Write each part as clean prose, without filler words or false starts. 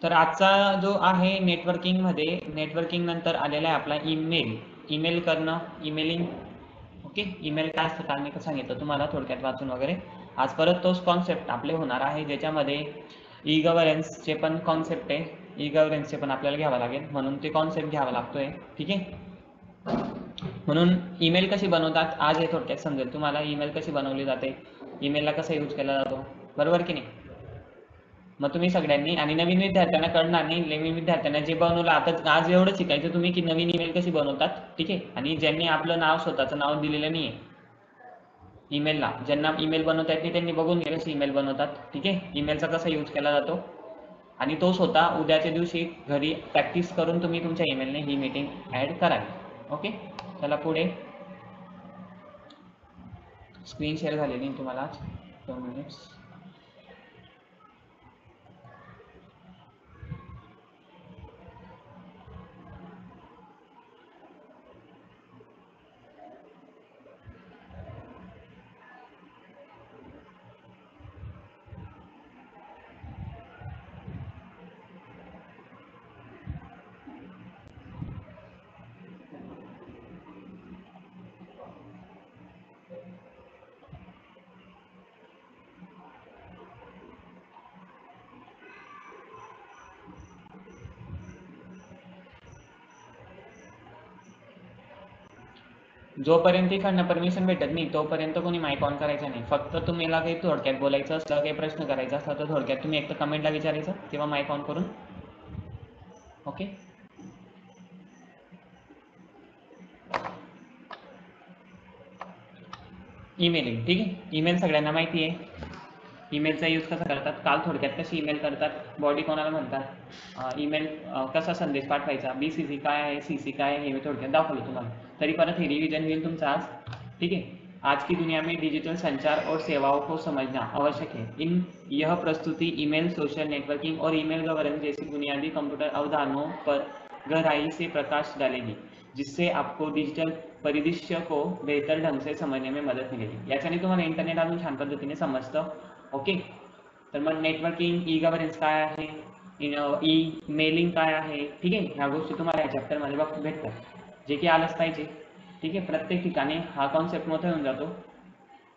तर आजचा जो आहे नेटवर्किंगमध्ये, नेटवर्किंग नंतर आलेला आहे आपला ईमेल करणं, ईमेलिंग. ओके, ईमेल काय असतं काल मी सांगितलं तुम्हाला थोडक्यात वाचून वगैरे. आज परत तोच कॉन्सेप्ट आपले होणार आहे, ज्याच्यामध्ये ई गव्हर्नन्सचे पण कॉन्सेप्ट आहे, ई गव्हर्नन्सचे पण आपल्याला घ्यावं लागेल, म्हणून ते कॉन्सेप्ट घ्यावा लागतोय. ठीक आहे, म्हणून ईमेल कशी बनवतात आज हे थोडक्यात समजेल तुम्हाला. ईमेल कशी बनवली जाते, ईमेलला कसा यूज केला जातो, बरोबर की नाही. मग तुम्ही सगळ्यांनी, आणि नवीन विद्यार्थ्यांना कळणार नाही, नवीन विद्यार्थ्यांना जे बनवलं आता आज एवढं शिकायचं तुम्ही की नवीन ईमेल कशी बनवतात. ठीक आहे, आणि ज्यांनी आपलं नाव स्वतःचं नाव दिलेलं नाही आहे ईमेलला, ज्यांना ईमेल बनवता येत नाही त्यांनी बघून घ्या कशी ईमेल बनवतात. ठीक आहे, ईमेलचा कसा यूज केला जातो, आणि तो स्वतः उद्याच्या दिवशी घरी प्रॅक्टिस करून तुम्ही तुमच्या ईमेलने ही मीटिंग ऍड करावी. ओके, चला पुढे. स्क्रीन शेअर झालेली तुम्हाला 2 मिनिट्स. जोपर्यंत इकडनं परमिशन भेटत नाही तोपर्यंत कोणी माईक ऑन करायचा नाही. फक्त तुम्हाला काही थोडक्यात बोलायचं असलं, काही प्रश्न करायचा असला तर थोडक्यात तुम्ही एक तर कमेंटला विचारायचं किंवा माईक ऑन करून. Okay, emailing. ठीक आहे, ईमेल सगळ्यांना माहिती आहे. ईमेलचा यूज कसा करतात, काल थोडक्यात कशी ईमेल करतात, बॉडी कोणाला म्हणतात, ईमेल कसा संदेश पाठवायचा, BCC काय आहे, CC काय आहे, हे मी थोडक्यात दाखवलं तुम्हाला. तरी परत हे रिव्हिजन होईल तुमचं आज. ठीक है, आज की दुनिया में डिजिटल संचार और सेवाओं को समझना आवश्यक है. यह प्रस्तुति ईमेल, सोशल नेटवर्किंग और ईमेल गवर्नेंस जैसी बुनियादी कंप्यूटर अवधारणाओं पर गहराई से प्रकाश डालेगी, जिससे आपको डिजिटल परिदृश्य को बेहतर ढंग से समझने में मदत मिलेगी. याच्याने तुम्हाला इंटरनेट अजून छान पद्धतीने समजतं. ओके, तर मग नेटवर्किंग, ई गव्हर्नन्स काय आहे, ई मेलिंग काय आहे. ठीक आहे, ह्या गोष्टी तुम्हाला या चॅप्टरमध्ये भेटतात, जे की आलंच पाहिजे. ठीक आहे, प्रत्येक ठिकाणी हा कॉन्सेप्ट मोठा होऊन जातो.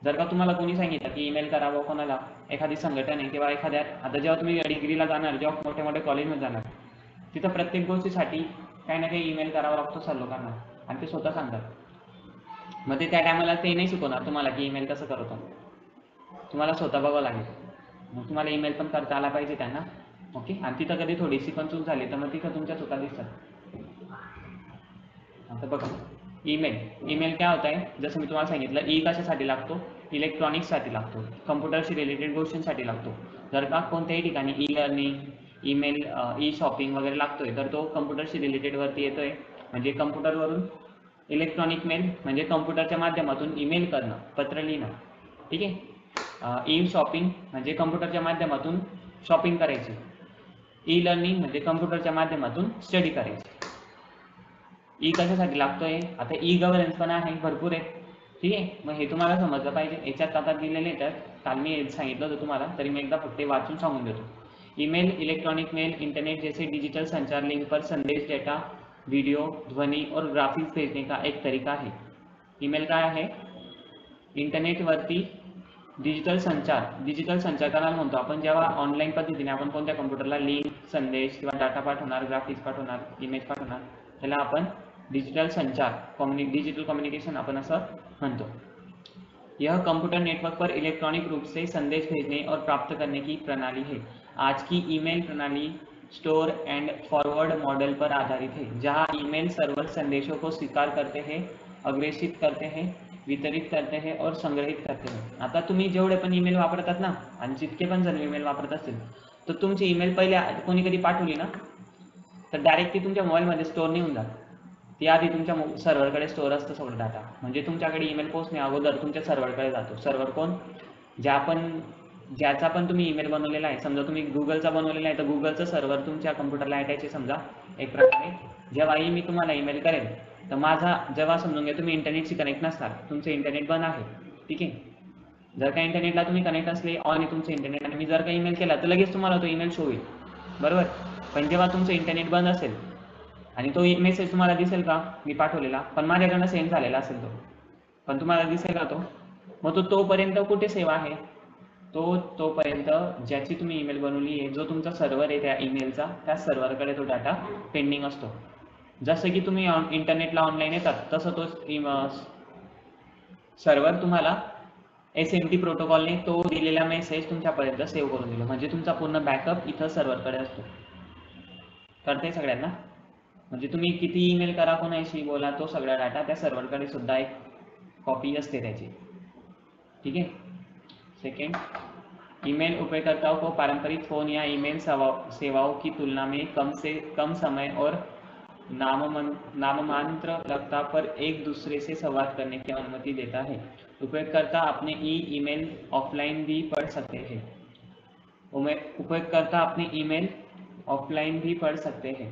जर का तुम्हाला कोणी सांगितलं की ईमेल करावं कोणाला, एखादी संघटना किंवा एखाद्या, आता जेव्हा तुम्ही डिग्रीला जाणार, जेव्हा मोठ्या मोठ्या कॉलेजमध्ये जाणार, तिथं प्रत्येक गोष्टीसाठी काही ना काही ईमेल करावा लागतो सर्व लोकांना, आणि ते स्वतः सांगतात. मग ते त्या टायमाला ते नाही शिकवणार तुम्हाला की ईमेल कसं करतो, तुम्हाला स्वतः बघावं लागेल. मग तुम्हाला ईमेल पण करता आला पाहिजे त्यांना. ओके, आणि तिथं कधी थोडीशी पण चूक झाली तर मग तिथं तुमच्या चुका दिसतात. आता बघा, ईमेल काय होत आहे, जसं मी तुम्हाला सांगितलं, ई कशासाठी लागतो, इलेक्ट्रॉनिक्ससाठी लागतो, कम्प्युटरशी रिलेटेड गोष्टींसाठी लागतो. जर का कोणत्याही ठिकाणी e learning, email, E shopping वगैरे लागतोय तर तो कम्प्युटरशी रिलेटेड वरती येतोय. म्हणजे कम्प्युटरवरून इलेक्ट्रॉनिक मेल म्हणजे कम्प्युटरच्या माध्यमातून ईमेल करणं, पत्र लिहिणं. ठीक आहे, ई शॉपिंग म्हणजे कम्प्युटरच्या माध्यमातून शॉपिंग करायची. ई लर्निंग म्हणजे कम्प्युटरच्या माध्यमातून स्टडी करायची. ई कशासाठी लागतोय, आता ई गव्हर्नन्स पण आहे, भरपूर आहे. ठीक आहे, मग हे तुम्हाला समजलं पाहिजे. याच्यात आता दिलेले तर काल मी सांगितलं होतं तुम्हाला, तरी मी एकदा फक्त वाचून सांगून देतो. ईमेल, इलेक्ट्रॉनिक मेल, इंटरनेट जैसे डिजिटल संचार लिंक पर संदेश, डेटा, वीडियो, ध्वनि और ग्राफिक्स भेजने का एक तरीका है. ईमेल काय आहे, इंटरनेटवरती डिजिटल संचार करायला म्हणतो आपण. जेव्हा ऑनलाईन पद्धतीने आपण कोणत्या कम्प्युटरला लिंक, संदेश किंवा डाटा पाठवणार, ग्राफिक्स पाठवणार, इमेज पाठवणार, त्याला आपण डिजिटल संचार, डिजिटल कम्युनिकेशन आपण असं म्हणतो. यह कंप्यूटर नेटवर्क पर इलेक्ट्रॉनिक रूप से संदेश भेजने और प्राप्त करने की प्रणाली है. आज की ईमेल प्रणाली स्टोर एंड फॉरवर्ड मॉडल पर आधारित है, जहां ईमेल सर्वर संदेशों को स्वीकार करते हैं, अग्रेषित करते हैं, वितरित करते हैं और संग्रहित करते हैं. आता तुम्ही जेवढे पण ईमेल वापरतात ना, आणि जितके पण जण ईमेल वापरत असतील, तर तुमची ईमेल पहिले कोणी कधी पाठवली ना, तर डायरेक्ट ती तुमच्या मोबाईलमध्ये स्टोअर नाही होऊन जात. ती आधी तुमच्या सर्व्हरकडे स्टोअर असतं सगळं डाटा. म्हणजे तुमच्याकडे ईमेल पोहोचणे अगोदर तुमच्या सर्व्हरकडे जातो. सर्व्हर कोण, ज्याचा पण तुम्ही ईमेल बनवलेला आहे, समजा तुम्ही गुगलचा बनवलेला आहे तर गुगलचं सर्व्हर तुमच्या कम्प्युटरला अटॅच आहे समजा एक प्रकारे. जेव्हाही मी तुम्हाला ईमेल करेल तर माझा, जेव्हा समजून घ्या तुम्ही इंटरनेटशी कनेक्ट नसणार, तुमचं इंटरनेट बंद आहे. ठीक आहे, जर का इंटरनेटला तुम्ही कनेक्ट असले ऑन आहे तुमचं इंटरनेट, आणि मी जर का ईमेल केला तर लगेच तुम्हाला तो ईमेल शो होईल. बरोबर. पण जेव्हा तुमचं इंटरनेट बंद असेल आणि तो मेसेज तुम्हाला दिसेल का मी पाठवलेला, पण माझ्याकडनं सेंड झालेला असेल तो, पण तुम्हाला दिसेल का तो, मग तो तोपर्यंत कुठे सेव्ह आहे, तोपर्यंत ज्याची तुम्ही ईमेल बनवली आहे, जो तुमचा सर्व्हर आहे त्या ईमेलचा, त्या सर्व्हरकडे तो डाटा पेंडिंग असतो. जसं की तुम्ही इंटरनेटला ऑनलाईन येतात तसं तो सर्व्हर तुम्हाला SMT प्रोटोकॉलने तो दिलेला मेसेज तुमच्यापर्यंत सेव्ह करून दिला, म्हणजे तुमचा पूर्ण बॅकअप इथं सर्व्हरकडे असतो. कळतंय सगळ्यांना? म्हणजे तुम्ही किती ईमेल करा, कोणाशी बोला, तो सगळा डाटा त्या सर्व्हरकडे सुद्धा एक कॉपी असते त्याची. ठीक है। सेकेंड, ईमेल उपयोगकर्ताओं को पारंपरिक फोन या ईमेल सेवाओं की तुलना में कम से कम समय और नाममात्र लगता पर एक दूसरे से संवाद करने की अनुमति देता है। उपयोगकर्ता अपने ईमेल ऑफलाइन भी पढ़ सकते हैं। उपयोगकर्ता अपने ईमेल ऑफलाइन भी पढ़ सकते हैं.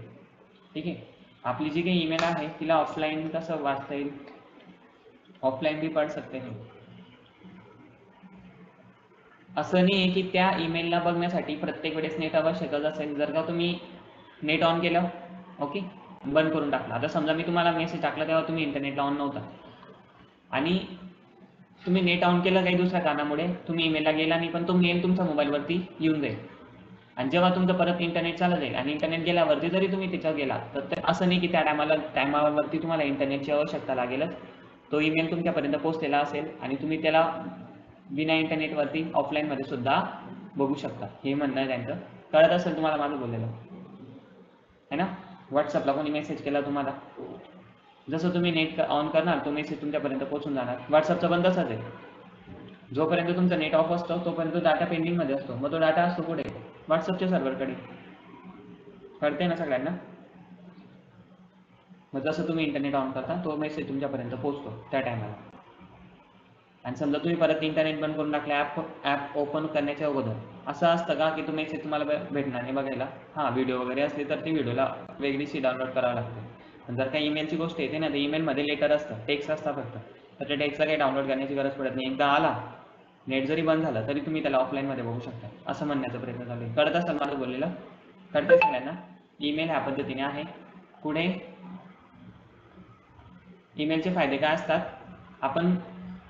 ठीक आहे. आपली जी काही ईमेल आहे तिला ऑफलाईन कसं वाचता येईल, ऑफलाईन भी पढ़ सकते हैं. असं नाही आहे की त्या ईमेलला बघण्यासाठी प्रत्येक वेळेस नेट आवश्यकच असेल. जर का तुम्ही नेट ऑन केलं, ओके, बंद करून टाकला, आता समजा मी तुम्हाला मेसेज टाकला तेव्हा तुम्ही इंटरनेटला ऑन नव्हता आणि तुम्ही नेट ऑन केलं काही दुसऱ्या कारणामुळे, तुम्ही ईमेलला गेला नाही, पण तो मेल तुमच्या मोबाईलवरती येऊन जाईल. आणि जेव्हा तुमचं परत इंटरनेट चालत जाईल आणि इंटरनेट गेल्यावरती जरी तुम्ही त्याच्यावर गेला तर असं नाही की त्या टायमावरती तुम्हाला इंटरनेटची आवश्यकता लागेलच. तो ईमेल तुमच्यापर्यंत पोहोचलेला असेल आणि तुम्ही त्याला बिना इंटरनेटवरती ऑफलाईनमध्ये सुद्धा बघू शकता. हे म्हणणं आहे त्यांचं. कळत असेल तुम्हाला माझं बोललेलं है ना. व्हॉट्सअपला कोणी मेसेज केला तुम्हाला, जसं तुम्ही नेट ऑन करणार तो मेसेज तुमच्यापर्यंत पोहोचून जाणार. व्हॉट्सअपचं पण तसंच आहे. जोपर्यंत तुमचा नेट ऑफ असतो तोपर्यंत डाटा पेंडिंग मध्ये असतो, मग तो डाटा असतो कुठे, व्हॉट्सअपच्या सर्व्हरकडे. कळते ना सगळ्यांना. मग जसं तुम्ही इंटरनेट ऑन करता तो मेसेज तुमच्यापर्यंत पोहोचतो त्या टायमाला. आणि समजा तुम्ही परत इंटरनेट बंद करून टाकले, ॲप ओपन करण्याच्या अगोदर असं असतं का की तो मेसेज तुम्हाला भेटणार नाही बघायला. हां, व्हिडिओ वगैरे असले तर ती व्हिडिओला वेगळीशी डाउनलोड करावं लागते. पण जर काही ईमेलची गोष्ट येते ना, तर ईमेलमध्ये लेटर असतं, टेक्स्ट असतं फक्त, तर त्या टेक्स्टला काही डाउनलोड करण्याची गरज पडत नाही. एकदा आला, नेट जरी बंद झालं तरी तुम्ही त्याला ऑफलाईनमध्ये बघू शकता, असं म्हणण्याचा प्रयत्न चालू आहे. कळत असेल माझं बोललेलं. कळतंय सगळ्यांना. ईमेल ह्या पद्धतीने आहे. पुढे ईमेलचे फायदे काय असतात. आपण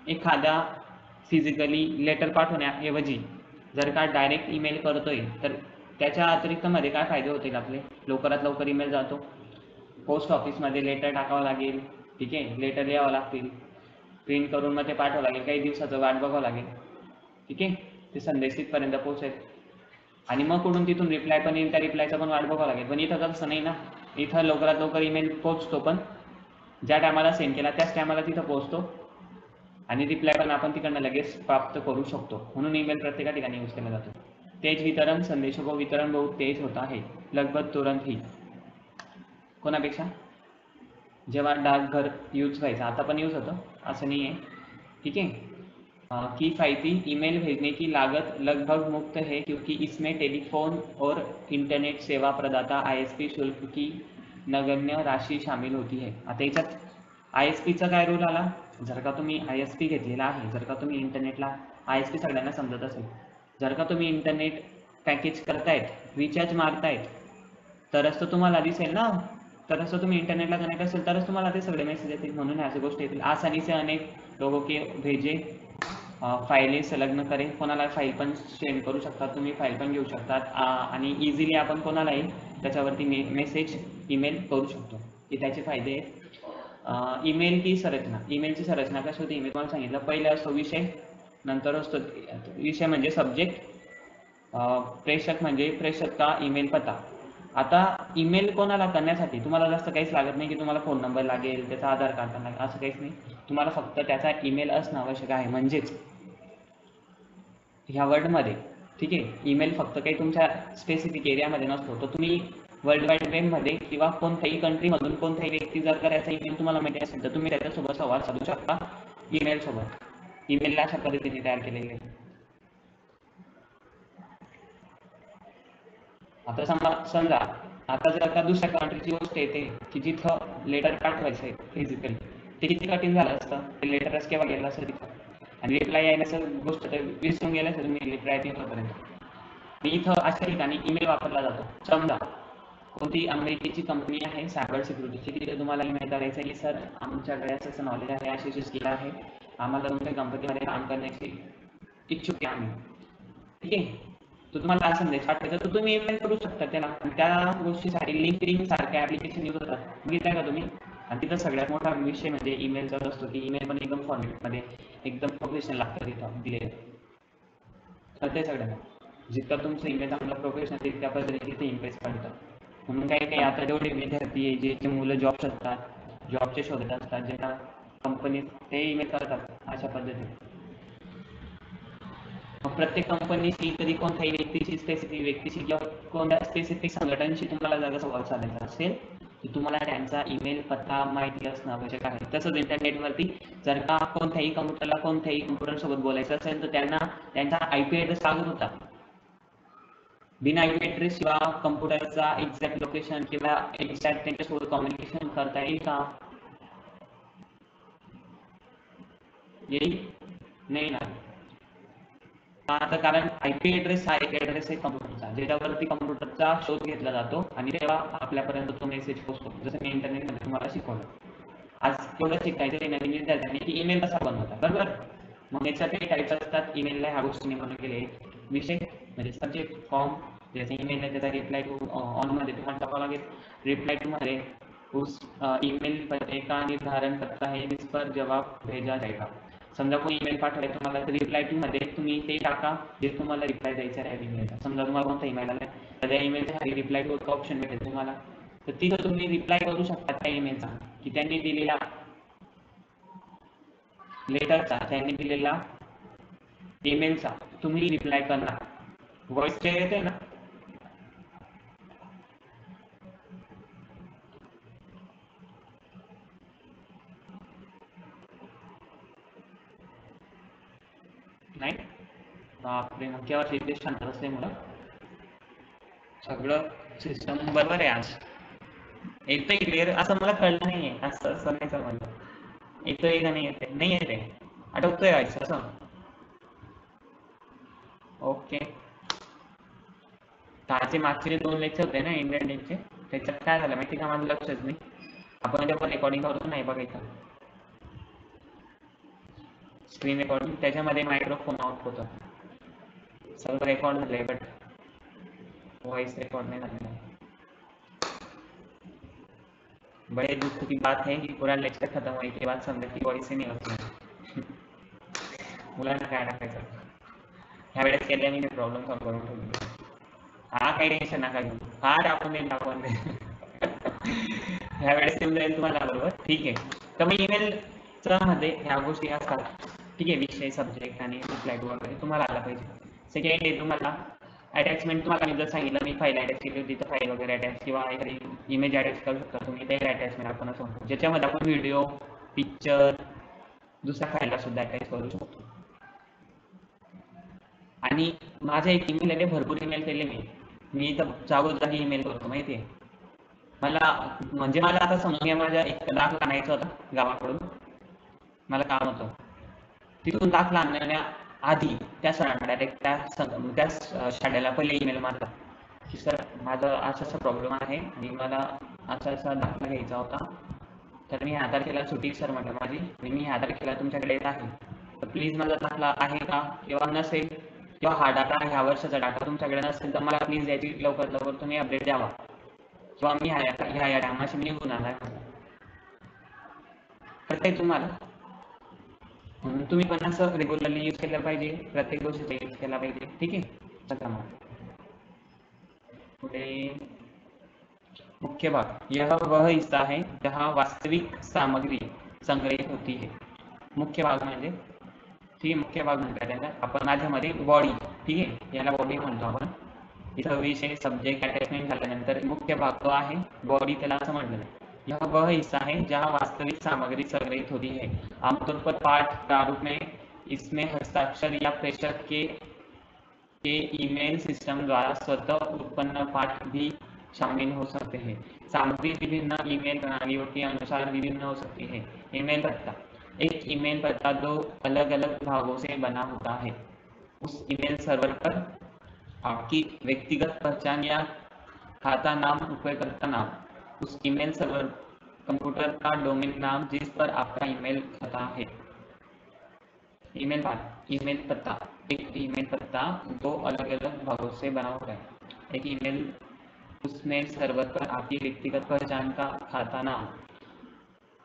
एखाद्या फिजिकली लेटर पाठवण्याऐवजी जर का डायरेक्ट ईमेल करतोय तर त्याच्या अतिरिक्त मध्ये काय फायदे होतील आपले. लवकरात लवकर ईमेल जातो. पोस्ट ऑफिसमध्ये लेटर टाकावं लागेल, ठीक आहे, लेटर लिहावं लागतील, प्रिंट करून मग ते पाठवावं लागेल, काही दिवसाचं वाट बघावं लागेल, ठीक आहे, ते संदेश तिथपर्यंत पोहोचेल आणि मग कुठून तिथून रिप्लाय पण येईल, त्या रिप्लायचा पण वाट बघावं लागेल. पण इथं तसं नाही ना. इथं लवकरात लवकर ईमेल पोहोचतो, पण ज्या टायमाला सेंड केला त्याच टायमाला तिथं पोहोचतो आणि रिप्लाय पण आपण तिकडनं लगेच प्राप्त करू शकतो. म्हणून ईमेल प्रत्येका ठिकाणी यूज केला जातो. तेज वितरण, संदेशों को वितरण बहुत तेज होता है, लगभग तुरंत ही. कोणापेक्षा? जेव्हा डाकघर यूज व्हायचा, आता पण यूज होतं असं नाही आहे, ठीक है. किफ़ायती ईमेल भेजने की लागत लगभग मुफ्त है क्योंकि इसमें टेलीफोन और इंटरनेट सेवा प्रदाता ISP शुल्क की नगण्य राशी शामिल होती है. आता याच्यात ISPचा काय रूल आला. जर का तुम्ही ISP घेतलेला आहे, जर का तुम्ही इंटरनेटला, ISP सगळ्यांना समजत असेल, जर का तुम्ही इंटरनेट पॅकेज करतायत, रिचार्ज मारतायत, तरच तो तुम्हाला दिसेल ना. तरच तो तुम्ही इंटरनेटला कनेक्ट असेल तरच तुम्हाला ते सगळे मेसेज येतील. म्हणून ह्या गोष्टी येतील. आसानी से अनेक लोगों के भेजे फाइलें संलग्न करें. कोणाला फाईल पण सेंड करू शकता तुम्ही, फाईल पण घेऊ शकतात आणि इझिली आपण कोणालाही त्याच्यावरती मेसेज ईमेल करू शकतो. हे त्याचे फायदे आहेत. ईमेल की संरचना. ईमेलची संरचना कशी होती मी तुम्हाला सांगितलं. पहिला असतो विषय, नंतर असतो विषय म्हणजे सब्जेक्ट, प्रेषक म्हणजे प्रेषक का ईमेल पत्ता. आता ईमेल कोणाला करण्यासाठी तुम्हाला जास्त काहीच लागत नाही की तुम्हाला फोन नंबर लागेल, त्याचा आधार कार्ड लागेल, असं काहीच नाही. तुम्हाला फक्त त्याचा ईमेल असणं आवश्यक आहे. म्हणजेच ह्या वर्ल्डमध्ये, ठीक आहे, ईमेल फक्त काही तुमच्या स्पेसिफिक एरियामध्ये नसतो. तर तुम्ही वर्ल्ड वाईड वेबमध्ये किंवा कोणत्याही कंट्रीमधून कोणत्याही व्यक्ती जर का त्याचा ईमेल तुम्हाला माहिती असेल तर तुम्ही त्याच्यासोबत संवाद साधू शकता ईमेल सोबत. ईमेलला अशा पद्धतीने तयार केलेले आहे. आता समजा आता जर का दुसऱ्या कंट्रीची गोष्ट येते की जिथं लेटर पाठवायचं आहे फिजिकली, ते किती कठीण झालं असतं. ते लेटरच केव्हा गेलं असतं तिथं आणि रिप्लाय यायला गोष्ट तर विसरून गेलं असतं तुम्ही रिप्लाय येतोपर्यंत. आणि इथं अशा ठिकाणी ईमेल वापरला जातो. समजा कोणती अमेरिकेची कंपनी आहे सायबर सिक्युरिटीची, तिथे तुम्हाला ईमेल करायचं की सर आमच्याकडे असं नॉलेज आहे, अशी स्किल आहे, आम्हाला तुमच्या कंपनीमध्ये काम करण्याची इच्छुक आहे आम्ही, ठीक आहे. तो तुम्हाला हा संदेश पाठवायचा, तर तुम्ही ईमेल करू शकता त्याला. त्या गोष्टीसाठी लिंक्डइन सारखे ऍप्लिकेशन यूज होतात, बघितलं का तुम्ही. आणि तिथं सगळ्यात मोठा विषय म्हणजे ईमेलचाच असतो की ईमेल पण एकदम फॉर्मॅटमध्ये एकदम प्रोफेशनल लागतं तिथं दिलेलं. तर ते सगळ्यांना जितकं तुमचं ईमेल चांगलं प्रोफेशनल तितक्या पद्धतीने तिथे इम्प्रेस करतात. म्हणून काही काही आता जेवढे विद्यार्थी आहे जे मुलं जॉब शोधतात, जॉबचे शोधत असतात, ज्यांना कंपनी ते ईमेल करतात अशा पद्धतीने. प्रत्येक कंपनीशी कधी कोणत्याही व्यक्तीशी, स्पेसिफिक व्यक्तीशी किंवा कोणत्या स्पेसिफिक संघटनेशी तुम्हाला जर संवाद साधायचा असेल की तुम्हाला त्यांचा ईमेल पत्ता माहिती असणं आवश्यक आहे. तसंच इंटरनेटवरती जर का कोणत्याही कम्प्युटर सोबत बोलायचं असेल तर त्यांना त्यांचा IP ॲड्रेस लागत होता. बिना IP ॲड्रेस किंवा कम्प्युटरचा एक्झॅक्ट लोकेशन किंवा एक्झॅक्ट त्यांच्यासोबत कम्युनिकेशन करता येईल का? येईल नाही ना. आता कारण IP ॲड्रेस हा एक ॲड्रेस आहे कम्प्युटरचा, ज्याच्यावरती कम्प्युटरचा शोध घेतला जातो आणि तेव्हा आपल्यापर्यंत तो मेसेज पोहोचतो. जसं मी इंटरनेटमध्ये तुम्हाला शिकवलं. आज केवढं शिकायचं ते नवीन विद्यार्थ्यांनी की ईमेल कसा बनवतात, बरोबर. मग याच्यात काही टाईप्स असतात ईमेलला, ह्या गोष्टीने बनवून गेले विषय म्हणजे सब्जेक्ट फॉर्म, ज्याचा ईमेल आहे त्याचा रिप्लाय टू ऑनमध्ये तुम्हाला टाकावं लागेल. रिप्लाय टू मध्ये उस ईमेल पर का निर्धारण करता है जिस पर जवाब भेजा जाएगा. समजा कोणी ईमेल पाठवले तुम्हाला तर रिप्लाय टू मध्ये तुम्ही ते टाका जे तुम्हाला रिप्लाय द्यायचा आहे ईमेलला. समजा तुम्हाला कोणता ईमेल आला तर त्या ईमेलच्या खाली रिप्लाय टू ऑप्शन भेटेल तुम्हाला, तर तिथं तुम्ही रिप्लाय करू शकता त्या ईमेलचा की त्यांनी दिलेला लेटरचा, त्यांनी दिलेला ईमेलचा तुम्ही रिप्लाय करणार. व्हॉइस क्लिअर येते ना? नाही बापरे, मग केव्हा इथे शांत असते मुलं. सगळं सिस्टम बरोबर आहे आज. येतंय क्लिअर असं मला कळलं नाहीये, असं नाही समजलं. येतोय का नाही येते, नाही येते, अटकतोय व्हायचं असं. ओके. कालचे मागचे 2 लेक्चर होते ना इंडियन टीमचे, त्याच्यात काय झालं माहिती का, माझं लक्षच नाही. आपण जेव्हा रेकॉर्डिंग करतो नाही बघायचं स्क्रीन रेकॉर्डिंग, त्याच्यामध्ये मायक्रोफोन ऑफ होतं. सर्व रेकॉर्ड झालंय बट वॉइस रिकॉर्ड नहीं करना है. बड़े दुख की बात है कि पूरा लेक्चर खत्म होने के बाद समजा की वॉइस ही नहीं होती. मुलांना काय टाकायचं ह्या वेळेस केल्याने मी प्रॉब्लेम सॉल्व्ह करून ठेवली. हा काही टेन्शन नका घेऊ, हा टाकून दे ह्या वेळेस येऊन जाईल तुम्हाला बरोबर. ठीक आहे. तर मग ईमेलच्या मध्ये ह्या गोष्टी असतात, ठीक आहे. विषय, सब्जेक्ट आणि रिप्लाय टू वगैरे तुम्हाला आला पाहिजे. सेकंड आहे तुम्हाला अटॅचमेंट. तुम्हाला मी जर सांगितलं मी फाईल अटॅच केली होती तर फाईल वगैरे अटॅच किंवा एखादी इमेज अटॅच करू शकता तुम्ही. ते अटॅचमेंट आपण असं म्हणतो ज्याच्यामध्ये आपण व्हिडिओ, पिक्चर, दुसऱ्या फाईलला सुद्धा अटॅच करू शकतो. आणि माझा एक ईमेल आहे, भरपूर ईमेल केले मी तर जागोजागी ईमेल करतो माहिती आहे. मला म्हणजे मला आता समजा माझ्या एक दाखला आणायचा होता गावाकडून, मला काम होतं, तिथून दाखला आणण्या आधी त्या सरांना डायरेक्ट त्या शाळेला पहिले ईमेल मारला की सर माझा असा असा प्रॉब्लेम आहे आणि मला असा असा दाखला घ्यायचा होता, तर मी ह्या तारखेला सुट्टी सर म्हटलं माझी, मी ह्या तारखेला तुमच्याकडे येत आहे, तर प्लीज माझा दाखला आहे का, किंवा नसेल किंवा हा डाटा ह्या वर्षाचा डाटा तुमच्याकडे नसेल तर मला प्लीज याची लवकरात लवकर तुम्ही अपडेट द्यावा, किंवा मी ह्या टायमाशी मी निघून आलाय. कळतंय तुम्हाला? म्हणून तुम्ही पण असं रेग्युलरली यूज केलं पाहिजे, प्रत्येक गोष्टीचा यूज केला पाहिजे. ठीक आहे. चला मग पुढे मुख्य भाग. यह वह हिस्सा है जहाँ वास्तविक सामग्री संग्रहित होती है. मुख्य भाग म्हणजे ठीक आहे, मुख्य भाग म्हणतात त्याला आपण माझ्यामध्ये बॉडी, ठीक आहे, याला बॉडी म्हणतो आपण. इथं विषय, सब्जेक्ट, अटॅचमेंट झाल्यानंतर मुख्य भाग तो आहे बॉडी, त्याला असं म्हटलं. यह वह हिस्सा है जहाँ वास्तविक सामग्री संग्रहित होती है. आमतौर पर पाठ प्रारूप में इसमें हस्ताक्षर या प्रेषक के ईमेल सिस्टम द्वारा स्वतः उत्पन्न पाठ भी शामिल हो सकते हैं. सामग्री विभिन्न ईमेल प्रणालियों के अनुसार विभिन्न हो सकती है. ईमेल पता. एक ईमेल पता 2 अलग अलग भागों से बना होता है. उस ईमेल सर्वर पर आपकी व्यक्तिगत पहचान या खाता नाम, उपयोगकर्ता नाम, उस ईमेल सर्वर कंप्यूटर का डोमेन नाम जिस पर आपका ईमेल खाता है। ईमेल पता, एक ईमेल पता दो अलग अलग भागों से बना होता है। एक ईमेल, उस मेल सर्वर पर आपकी व्यक्तिगत पहचान का खाता नाम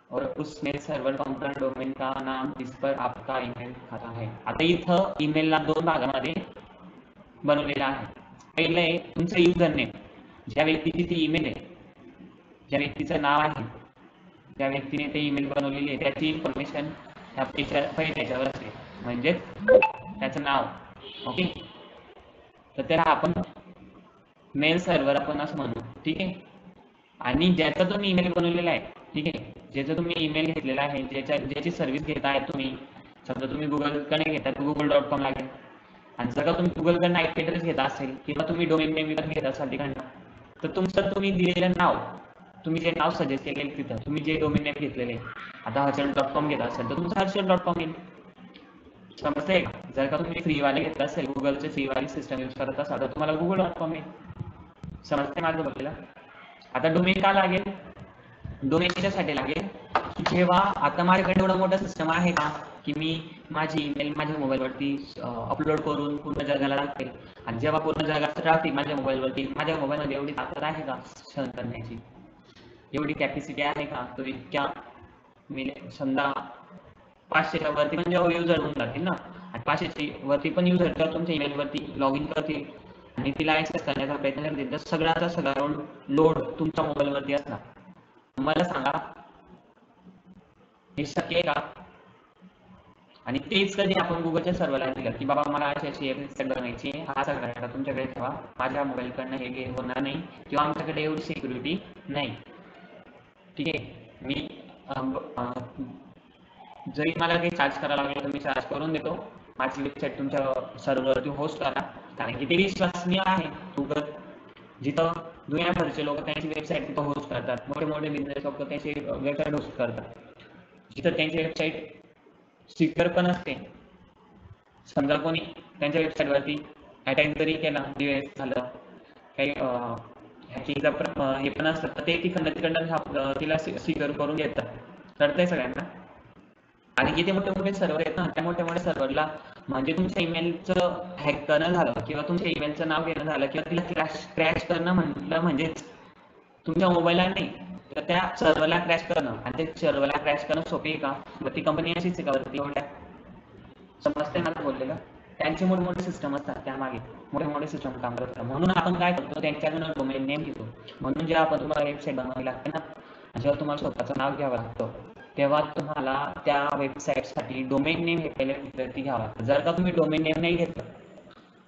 और उस मेल सर्वर कंप्यूटर डोमेन का नाम जिस पर आपका ईमेल खाता आहे। आता इथं ईमेलला दोन भागामध्ये बनवलेला आहे। पहिलं आहे तुमचं युजर नेम, ज्या व्यक्तीची ती ईमेल आहे, ज्या व्यक्तीचं नाव आहे, ज्या व्यक्तीने ते ईमेल बनवलेली आहे त्याची इन्फॉर्मेशन त्याच्यावर असते, म्हणजे त्याचं नाव। ओके, तर त्याला आपण मेल सर्वर आपण असं म्हणू, ठीक आहे। आणि ज्याचा तुम्ही ईमेल बनवलेला आहे, ठीक आहे, ज्याचा तुम्ही ईमेल घेतलेला आहे, ज्याची सर्व्हिस घेताय तुम्ही, समजा तुम्ही गुगलकडे घेता तर google.com लागेल। आणि जर का तुम्ही गुगलकडनं आयपी ॲड्रेस घेत असेल किंवा तुम्ही डोमेन नेम विकत घेत असाल तिकडनं, तर तुमचं तुम्ही दिलेलं नाव, तुम्ही जे नाव सजेस्ट केलेलं तिथं तुम्ही जे डोमेन नेम घेतलेले, आता हर्षल.com घेत असेल तर तुमचं हर्षल.com येईल। समजतंय का? जर का तुम्ही फ्रीवाले घेतलं असेल, गुगलचे फ्रीवाली सिस्टम यूज करत असाल तर तुम्हाला google.com येईल। समजतंय माझं बोललेलं? आता डोमेन का लागेल? डोमेन याच्यासाठी लागेल की जेव्हा आता माझ्याकडे एवढं मोठं सिस्टम आहे का की मी माझी ईमेल माझ्या मोबाईलवरती अपलोड करून पूर्ण जगाला लागते, आणि जेव्हा पूर्ण जगाचं ट्रॅफिक माझ्या मोबाईलवरती, माझ्या मोबाईलमध्ये एवढी ताकद आहे का सहन करण्याची, एवढी कॅपॅसिटी आहे का, तो इतक्या समजा 500च्या वरती पण जेव्हा युजर होऊन जातील ना, आणि 500च्या वरती पण युजर जेव्हा तुमच्या ईमेलवरती लॉग इन करतील आणि तिला ऍक्सेस करण्याचा प्रयत्न करतील, तर सगळ्याचा सगळा लोड तुमच्या मोबाईलवरती असणार। मला सांगा हे शक्य आहे का? आणि तेच कधी आपण गुगलच्या सर्व्हरला दिलं की बाबा मला अशी वेबसाईट बनवायची, हा सगळा डेटा तुमच्याकडे ठेवा, माझ्या मोबाईलकडनं हे होणार नाही किंवा आमच्याकडे एवढी सिक्युरिटी नाही, ठीक आहे। मी जरी मला काही चार्ज करायला लागलं तर मी चार्ज करून देतो, माझी वेबसाईट तुमच्या सर्व्हरवरती होस्ट करा, कारण की ते विश्वसनीय आहे। गुगल जिथं दुनियाभरचे लोक त्यांची वेबसाईट तिथं होस्ट करतात, मोठे मोठे बिझनेस लोक त्यांची वेबसाईट होस्ट करतात, जिथं त्यांची वेबसाईट सिक्युअर पण असते। समजा कोणी त्यांच्या वेबसाईटवरती अटॅक जरी केला, डिवाइस झालं काही हॅकिंगचा हे पण असतं, तर ते तिकडनं तिला सिक्युअर करून घेतात, कळतंय सगळ्यांना? आणि जिथे मोठे मोठे सर्व्हर आहेत ना, त्या मोठ्या मोठ्या सर्व्हरला म्हणजे तुमच्या ईमेलचं हॅक करणं झालं किंवा तुमच्या ईमेलचं नाव घेणं झालं किंवा तिला क्रॅश करणं म्हटलं, म्हणजे तुमच्या मोबाईलला नाही तर त्या सर्व्हरला क्रॅश करणं, आणि ते सर्व्हरला क्रॅश करणं सोपी आहे का? मग ती कंपनी अशीच आहे का वरती एवढ्या? समजते मला बोललेलं? त्यांचे मोठे मोठे सिस्टम असतात, त्यामागे मोठे मोठे सिस्टम काम करतात। म्हणून आपण काय करतो, त्यांच्याकडून डोमेन नेम घेतो। म्हणून जेव्हा आपण तुम्हाला वेबसाईट बनवावी लागते ना, जेव्हा तुम्हाला स्वतःचं नाव घ्यावं लागतं, तेव्हा तुम्हाला त्या वेबसाईटसाठी डोमेन नेम हे पहिले विद्यार्थी घ्यावा लागतं। जर का तुम्ही डोमेन नेम नाही घेतलं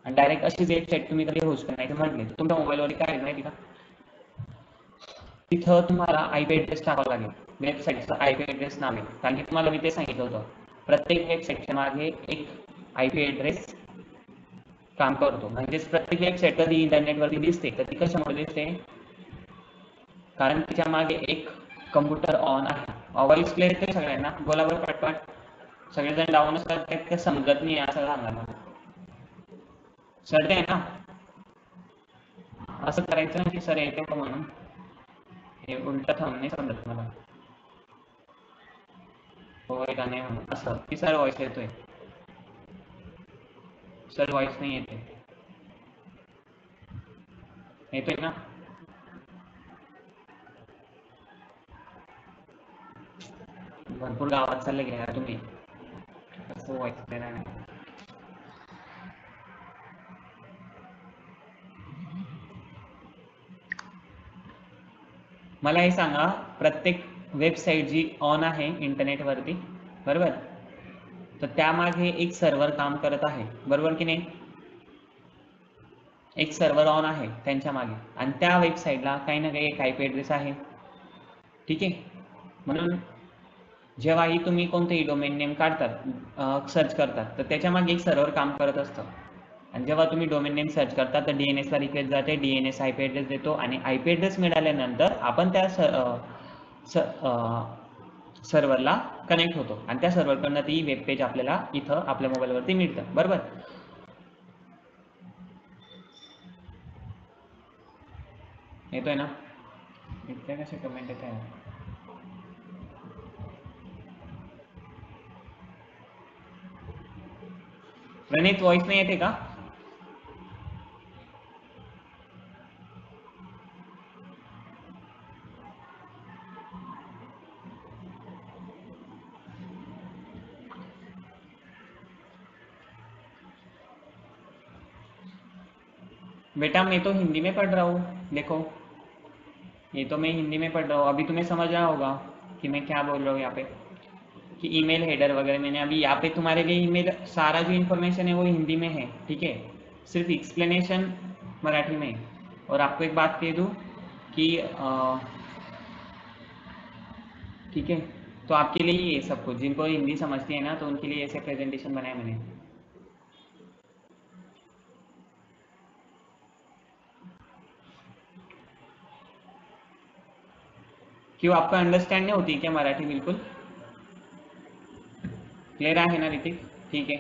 आणि डायरेक्ट अशी वेबसाईट तुम्ही कधी होस्ट करायची म्हटली, तर तुमच्या मोबाईलवर काय आहे माहिती का, तिथं तुम्हाला आयपी ॲड्रेस टाकावा लागेल, वेबसाईटचं आयपी ॲड्रेस नाव आहे, कारण की तुम्हाला मी ते सांगितलं होतं, प्रत्येक वेबसाईटच्या मागे एक आयपी ॲड्रेस काम करतो। म्हणजेच प्रत्येक वेबसाईट कधी इंटरनेटवरती दिसते तर ती कशामुळे दिसते, कारण तिच्या मागे एक कम्प्युटर ऑन आहे। व्हॉइस क्लिअर येते सगळ्यांना? बोला बरं पटपट, सगळेजण डाऊनच करतात का समजत नाही असं सांगा मला, आहे ना? असं करायचं नाही की सर येते का म्हणून, हे उलट थांब नाही समजत मला, होय का नाही म्हणून असं की सर व्हॉइस येतोय, सर व्हॉइस नाही येते, येतोय ना? भरपूर गावात चालले गेला तुम्ही, कसं व्हॉइस देणार नाही? मला हे सांगा, प्रत्येक वेबसाईट जी ऑन आहे इंटरनेटवरती, बरोबर, तर त्यामागे एक सर्व्हर काम करत आहे, बरोबर की नाही? एक सर्व्हर ऑन आहे त्यांच्या मागे, आणि त्या वेबसाईटला काही ना काही एक आयपी ॲड्रेस आहे, ठीक आहे। म्हणून जेव्हाही तुम्ही कोणतेही डोमेन नेम काढतात, सर्च करतात, तर त्याच्या मागे एक सर्व्हर काम करत असतं, आणि जेव्हा तुम्ही डोमेन नेम सर्च करता तर DNS ला रिक्वेस्ट जाते, DNS आयपी ॲड्रेस देतो, आणि आयपी ॲड्रेस मिळाल्यानंतर आपण त्या सर्व्हरला कनेक्ट होतो, आणि त्या सर्व्हरकडनं ती वेब पेज आपल्याला इथं आपल्या मोबाईलवरती मिळतं, बरोबर? येतोय ना? इतक्या कसे कमेंट येत आहे? प्रणित वॉइस नाही येते का? बेटा मैं तो हिंदी में पढ़ रहा हूँ, देखो ये तो मैं हिंदी में पढ़ रहा हूँ। अभी तुम्हें समझ रहा होगा कि मैं क्या बोल रहा हूँ यहाँ पे, कि ईमेल हेडर वगैरह मैंने अभी यहाँ पे तुम्हारे लिए ईमेल सारा जो इन्फॉर्मेशन है वो हिंदी में है, ठीक है, सिर्फ एक्सप्लेनेशन मराठी में है। और आपको एक बात कह दूँ कि ठीक है, तो आपके लिए ही ये सब कुछ, जिनको हिंदी समझती है ना तो उनके लिए ऐसे प्रेजेंटेशन बनाए मैंने। क्यों, आपको अंडरस्टँड नाही होती क्या मराठी बिलकुल? क्लिअर आहे ना ऋतिक? ठीक आहे.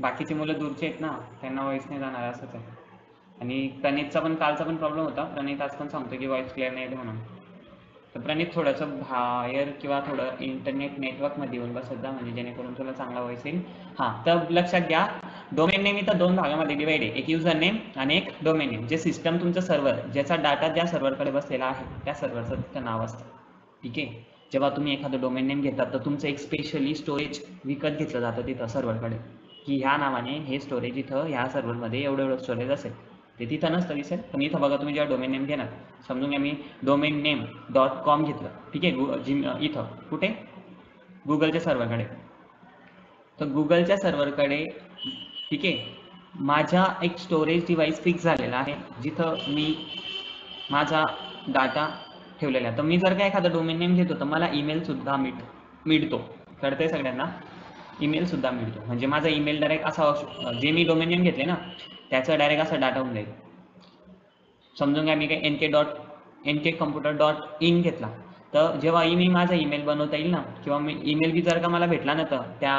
बाकीची मुलं दूरचे आहेत ना, त्यांना व्हॉइस नाही जाणार, असंच आहे. आणि प्रणितचा पण कालचा पण प्रॉब्लेम होता. प्रणित आज पण सांगतो की व्हॉइस क्लिअर नाही येते म्हणून. तर प्रणित थोडंसं बाहेर किंवा थोडं इंटरनेट नेटवर्कमध्ये येऊन बसत जा, म्हणजे जेणेकरून तुला चांगला व्हॉइस येईल. हां, तर लक्षात घ्या, डोमेन नेम इथं 2 भागामध्ये डिवाइड आहे. एक युजर नेम आणि एक डोमेन नेम. जे सिस्टम तुमचं सर्व्हर, ज्याचा डाटा ज्या सर्व्हरकडे बसलेला आहे त्या सर्व्हरचं तिथं नाव असतं, ठीक आहे. जेव्हा तुम्ही एखादं डोमेन नेम घेतात तर तुमचं एक स्पेशली स्टोरेज विकत घेतलं जातं तिथं सर्व्हरकडे, की ह्या नावाने हे स्टोरेज इथं ह्या सर्व्हरमध्ये एवढं स्टोरेज असेल. ते तिथं नसतं दिसेल, पण इथं बघा, तुम्ही जेव्हा डोमेन नेम घेणार, समजून घ्या मी डोमेन नेम .com घेतलं, ठीक आहे, इथं कुठे, गुगलच्या सर्व्हरकडे. तर गुगलच्या सर्व्हरकडे, ठीक आहे, माझा एक स्टोरेज डिव्हाइस फिक्स झालेला आहे जिथं मी माझा डाटा ठेवलेला आहे. तर मी जर का एखादा डोमेन नेम घेतो तर मला ईमेलसुद्धा मिळतो, कळतंय सगळ्यांना? ईमेलसुद्धा मिळतो, म्हणजे माझा ईमेल डायरेक्ट असा, जे मी डोमेन नेम घेतले ना त्याचा डायरेक्ट असा डाटा होऊन जाईल. समजून घ्या, मी काय NK computer.in घेतला, तर जेव्हा मी माझा ईमेल बनवता येईल ना, किंवा मी ईमेल बी जर का मला भेटला ना तर त्या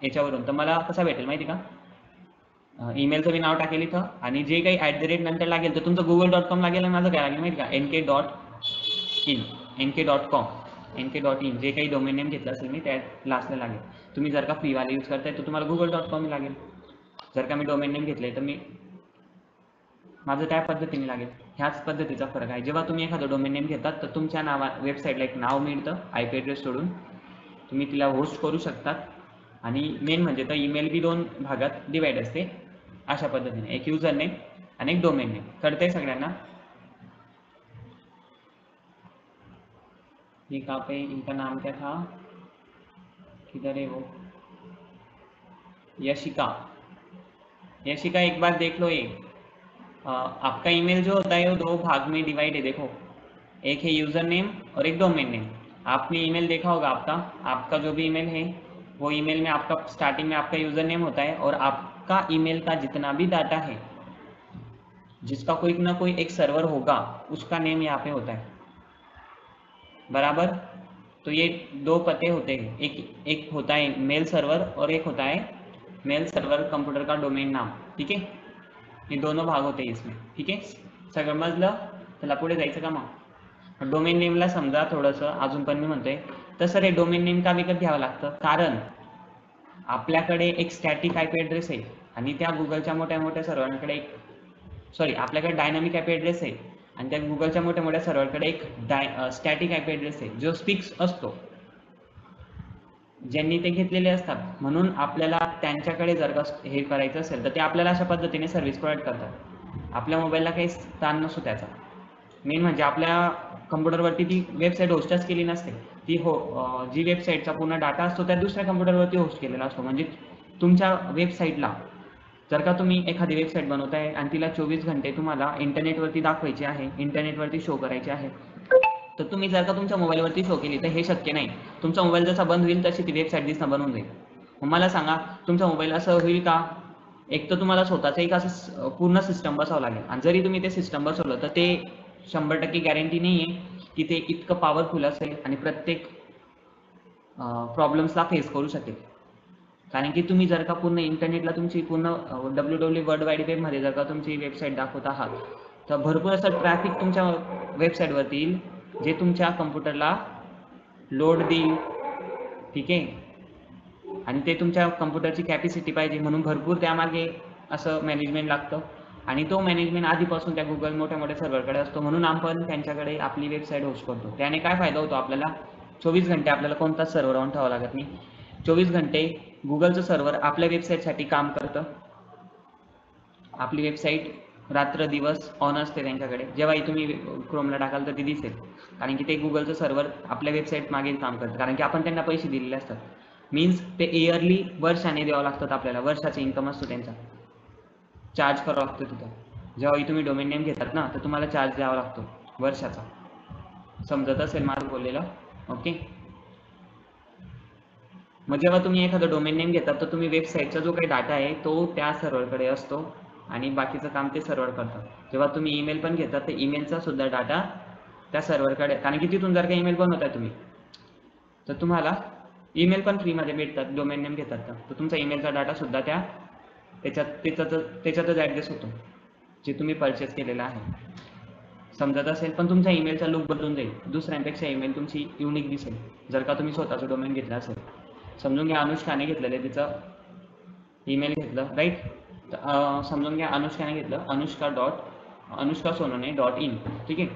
याच्यावरून, तर मला कसा भेटेल माहिती का? ईमेलचं मी नाव टाकेल इथं, आणि जे काही @ नंतर लागेल तर तुमचं google.com लागेल आणि माझं काय लागेल माहिती का? NK.in जे काही डोमेन नेम घेतलं असेल मी त्या लास्टला लागेल. तुम्ही जर का फ्रीवाले यूज करताय तर तुम्हाला google.com लागेल. जर का मी डोमेन नेम घेतलंय तर माझं त्या पद्धतीने लागेल. ह्याच पद्धतीचा फरक आहे. जेव्हा तुम्ही एखादं डोमेन नेम घेतात तर तुमच्या वेबसाईटला एक नाव मिळतं, IP ॲड्रेस सोडून तुम्ही तिला होस्ट करू शकतात. आणि मेन म्हणजे तर ईमेल बी 2 भागात डिवाइड असते अशा पद्धतीने, एक यूजर नेम आणि एक डोमेन नेम. कळतंय सगळ्यांना? ये कहाँ पे, इनका नाम क्या था, किधर है वो, यशिका. यशिका, एक बार देख लो, ये आपका ईमेल जो होता है वो 2 भाग में डिवाइड है, देखो, एक है यूजर नेम और एक डोमेन नेम. आपने ईमेल देखा होगा, आपका जो भी ईमेल है वो ईमेल में आपका स्टार्टिंग में आपका यूजर नेम होता है, और आपका ईमेल का जितना भी डाटा है, जिसका कोई ना कोई एक सर्वर होगा, उसका नेम यहाँ पे होता है, बराबर. तो ये 2 पते होते हैं, एक होता है मेल सर्वर और एक होता है मेल सर्वर कंप्यूटर का डोमेन नाम, ठीक है. हे दोनों भाग होते इसमें, ठीक आहे. समजलं? त्याला पुढे जायचं का मग? डोमेन नेमला समजा थोडंसं अजून पण मी म्हणतोय, तर सर हे डोमेन नेम का विकत घ्यावं लागतं? कारण आपल्याकडे एक स्टॅटिक IP ॲड्रेस आहे आणि त्या गुगलच्या मोठ्या सर्व्हरांकडे आपल्याकडे डायनामिक IP ॲड्रेस आहे, आणि त्या गुगलच्या मोठ्या सर्व्हरकडे एक स्टॅटिक IP ॲड्रेस आहे जो फिक्स असतो, ज्यांनी ते घेतलेले असतात. म्हणून आपल्याला त्यांच्याकडे जर का हे करायचं असेल तर ते आपल्याला अशा पद्धतीने सर्व्हिस प्रोव्हाइड करतात. आपल्या मोबाईलला काही ताण नसतो त्याचा. मेन म्हणजे आपल्या कम्प्युटरवरती ती वेबसाईट होस्टच केली नसते, ती जी वेबसाईटचा पूर्ण डाटा असतो त्या दुसऱ्या कम्प्युटरवरती होस्ट केलेला असतो. म्हणजे तुमच्या वेबसाईटला जर का तुम्ही एखादी वेबसाईट बनवताय आणि तिला 24 घंटे तुम्हाला इंटरनेटवरती दाखवायची आहे, इंटरनेटवरती शो करायची आहे, तर तुम्ही जर का तुमच्या मोबाईलवरती शो केली तर हे शक्य नाही. तुमचा मोबाईल जसा बंद होईल तशी ती वेबसाईट दिसणं बंद होऊन जाईल. मग मला सांगा, तुमचा मोबाईल असं होईल का? एक तर तुम्हाला स्वतःचं एक असं पूर्ण सिस्टम बसावं लागेल, आणि जरी तुम्ही ते सिस्टम बसवलं तर ते 100% गॅरंटी नाही आहे की ते इतकं पॉवरफुल असेल आणि प्रत्येक प्रॉब्लेम्सला फेस करू शकेल. कारण की तुम्ही जर का पूर्ण इंटरनेटला तुमची पूर्ण www वर्ल्ड वाईड वेब मध्ये जर का तुमची वेबसाईट दाखवत आहात तर भरपूर असं ट्रॅफिक तुमच्या वेबसाईटवरती येईल जे तुमच्या कम्प्युटरला लोड देईल, ठीक आहे. आणि ते तुमच्या कम्प्युटरची कॅपॅसिटी पाहिजे म्हणून भरपूर त्यामागे असं मॅनेजमेंट लागतं आणि तो मॅनेजमेंट आधीपासून त्या गुगल मोठ्या मोठ्या सर्व्हरकडे असतो म्हणून आपण त्यांच्याकडे आपली वेबसाईट होस्ट करतो. त्याने काय फायदा होतो आपल्याला, 24 घंटे आपल्याला कोणताच सर्व्हर ऑन ठेवावा लागत नाही. 24 घंटे गुगलचं सर्व्हर आपल्या वेबसाईटसाठी काम करतं. आपली वेबसाईट रात्र दिवस ऑन असते त्यांच्याकडे. जेव्हाही तुम्ही क्रोमला टाकाल तर ती दिसेल कारण की ते गुगलचं सर्व्हर आपल्या वेबसाईट मागे काम करतं कारण की आपण त्यांना पैसे दिलेले असतात. मीन्स ते इयरली वर्षाने द्यावं लागतात आपल्याला, वर्षाचा इन्कम असतो त्यांचा, चार्ज करावा लागतो तिथं. जेव्हाही तुम्ही डोमेन नेम घेतात ना तर तुम्हाला चार्ज द्यावा लागतो वर्षाचा. समजत असेल माझं बोललेलं? ओके. मग जेव्हा तुम्ही एखादं डोमेन नेम घेतात तर तुम्ही वेबसाईटचा जो काही डाटा आहे तो त्या सर्व्हरकडे असतो आणि बाकीचं काम ते सर्व्हर करतात. जेव्हा तुम्ही ईमेल पण घेतात तर ईमेलचा सुद्धा डाटा त्या सर्व्हरकडे, कारण की तिथून जर का ईमेल बनवताय तुम्ही तर तुम्हाला ईमेल पण फ्रीमध्ये भेटतात डोमेन नेम घेतात तर तुमचा ईमेलचा डाटा सुद्धा त्याच्यातच ॲडजस्ट होतो जे तुम्ही परचेस केलेला आहे. समजत असेल? पण तुमचा ईमेलचा लुक बदलून जाईल, दुसऱ्यांपेक्षा ईमेल तुमची युनिक दिसेल जर का तुम्ही स्वतःचं डोमेन घेतलं असेल. समजून घ्या अनुष्काने घेतलेलं आहे, तिचं ईमेल घेतलं राईट. समजून घ्या अनुष्काने घेतलं अनुष्का.सोनोने.in, ठीक आहे.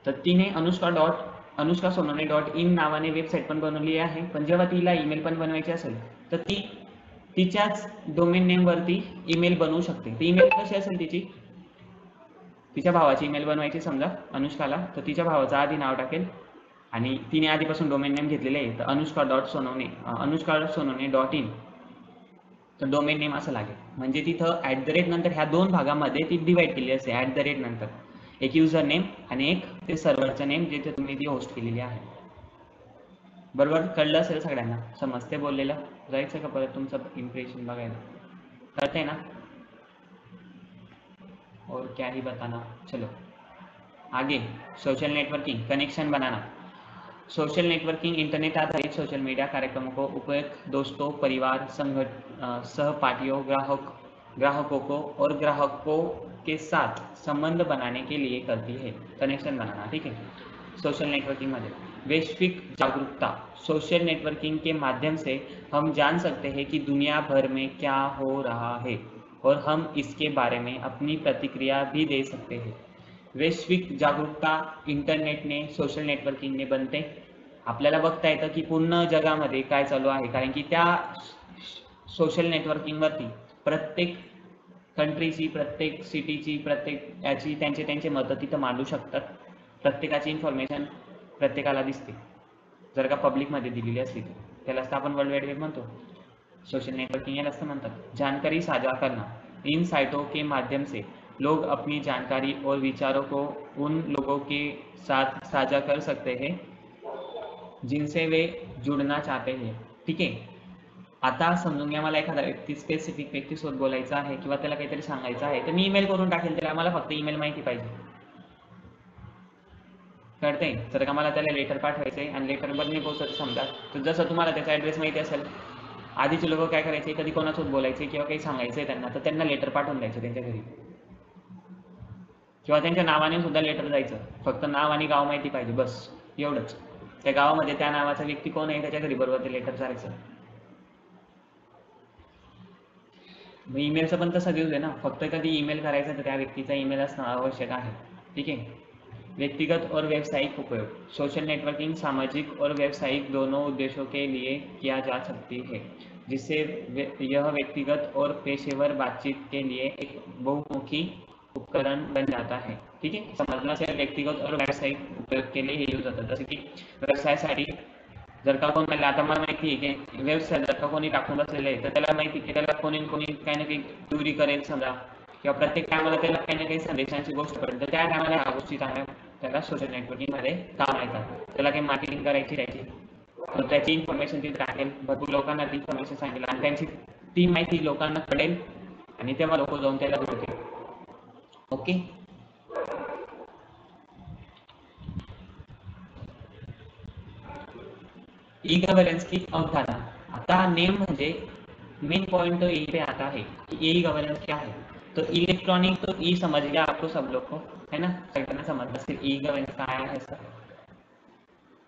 तर तिने अनुष्का.सोनोने.in नावाने वेबसाईट पण बनवली आहे. पण जेव्हा तिला ईमेल पण बनवायची असेल तर ती तिच्याच डोमेन नेम वरती ईमेल बनवू शकते. ती ईमेल कशी असेल तिची, तिच्या भावाची ईमेल बनवायची समजा अनुष्काला, तर तिच्या भावाचं आधी नाव टाकेल आणि तिने आधीपासून डोमेन नेम घेतलेले आहे तर अनुष्का.सोनोने.in तर डोमेन नेम असं लागेल. म्हणजे तिथं @ नंतर ह्या दोन भागामध्ये ती डिवाइड केली असते. @ नंतर एक युजर नेम आणि एक ते सर्व्हरचं नेम जिथे तुम्ही ती होस्ट केलेली आहे. बरोबर कळलं असेल सगळ्यांना? समजते बोललेलं? जायचं का परत तुमचं इम्प्रेशन बघायला? कळतंय ना? और क्या ही बताना. चलो आगे. Social networking, connection banana. Social networking internet आधारित सोशल मीडिया कार्यक्रमों को उपयोग दोस्तों, परिवार, सहपाठियों, ग्राहकों को और ग्राहकों के साथ संबंध बनाने के लिए करती है. कनेक्शन बनाना, ठीक है. सोशल नेटवर्किंग मध्ये वैश्विक जागरूकता. सोशल नेटवर्किंग के माध्यम से हम जान सकते हैं कि दुनिया भर में क्या हो रहा है और हम इसके बारे में अपनी प्रतिक्रिया भी दे सकते हैं. वैश्विक जागरूकता इंटरनेटने सोशल नेटवर्किंगने बनते. आपल्याला बघता येतं की पूर्ण जगामध्ये काय चालू आहे कारण की त्या सोशल नेटवर्किंगवरती प्रत्येक कंट्रीची, प्रत्येक सिटीची, प्रत्येक याची त्यांचे मतं तिथं मांडू शकतात. प्रत्येकाची इन्फॉर्मेशन प्रत्येकाला दिसते जर का पब्लिकमध्ये दिलेली असली तर. त्यालाच आपण वर्ल्ड वाइड वेब म्हणतो. सोशल नेटवर्किंग यालाच म्हणतात. जानकारी साझा करना. इन साइटों के माध्यम से लोग अपनी जानकारी और विचारों को उन लोगों के साथ साझा कर सकते हैं जिनसे वे जुड़ना चाहते हैं, ठीक आहे. आता समजून घ्या मला एखादा व्यक्ती, स्पेसिफिक व्यक्तीसोबत बोलायचं आहे किंवा त्याला काहीतरी सांगायचं आहे तर मी ईमेल करून टाकेल त्याला, मला फक्त ईमेल माहिती पाहिजे. कळतंय? जर का मला त्याला लेटर पाठवायचंय आणि लेटर पण नाही पोहोचत समजा, तर जसं तुम्हाला त्याचा ॲड्रेस माहिती असेल, आधीचे लोक काय करायचे, कधी कोणासोबत बोलायचे किंवा काही सांगायचंय त्यांना तर त्यांना लेटर पाठवून द्यायचं त्यांच्या घरी किंवा त्यांच्या नावाने सुद्धा लेटर जायचं. फक्त नाव आणि गाव माहिती पाहिजे, बस एवढंच. त्या गावामध्ये त्या नावाचा व्यक्ती कोण आहे त्याच्या घरी बरोबर ते लेटर जायचं. मग ईमेलचं पण तसं दिवस आहे ना, फक्त कधी ईमेल करायचं तर त्या व्यक्तीचा ईमेल असणं आवश्यक आहे, ठीक आहे. व्यक्तिगत और व्यावसायिक उपयोग. सोशल नेटवर्किंग सामाजिक और व्यावसायिक दोनों उद्देश्यों के लिए किया जा सकती है, जिससे यह व्यक्तिगत और पेशेवर बातचीत के लिए एक बहुमुखी उपकरण बन जाता है, ठीक आहे. समजणं असेल व्यक्तिगत और व्यावसायिक उपयोग के लिए हे यूज होतात. जसं की व्यवसायासाठी जर का कोण आता मला माहिती आहे की व्यवसाय जर का कोणी टाकून बसलेलं आहे तर त्याला माहिती की त्याला कोणी काही ना काही चोरी करेल समजा किंवा प्रत्येक टायमाला त्याला काही ना काही संदेशांची गोष्ट करेल तर त्या टायमाला ह्या गोष्टी त्याला सोशल नेटवर्किंगमध्ये काम येतात. त्याला काही मार्केटिंग करायची राहायची तर त्याची इन्फॉर्मेशन तिथे टाकेल, भरपूर लोकांना ती इन्फॉर्मेशन सांगेल आणि त्यांची ती माहिती लोकांना कळेल आणि तेव्हा लोक जाऊन त्याला जोडतील. ओके. ई गव्हर्नन्स की अवधारणा. आता इसका नेम म्हणजे मेन पॉइंट तो यही पे आता है कि ई गवर्नेंस क्या है। तो इलेक्ट्रॉनिक तो ई समझ गया आपको सब लोग को, है ना, सगळ्यांना समजलं असेल ई गवर्नेंस काय आहे असं,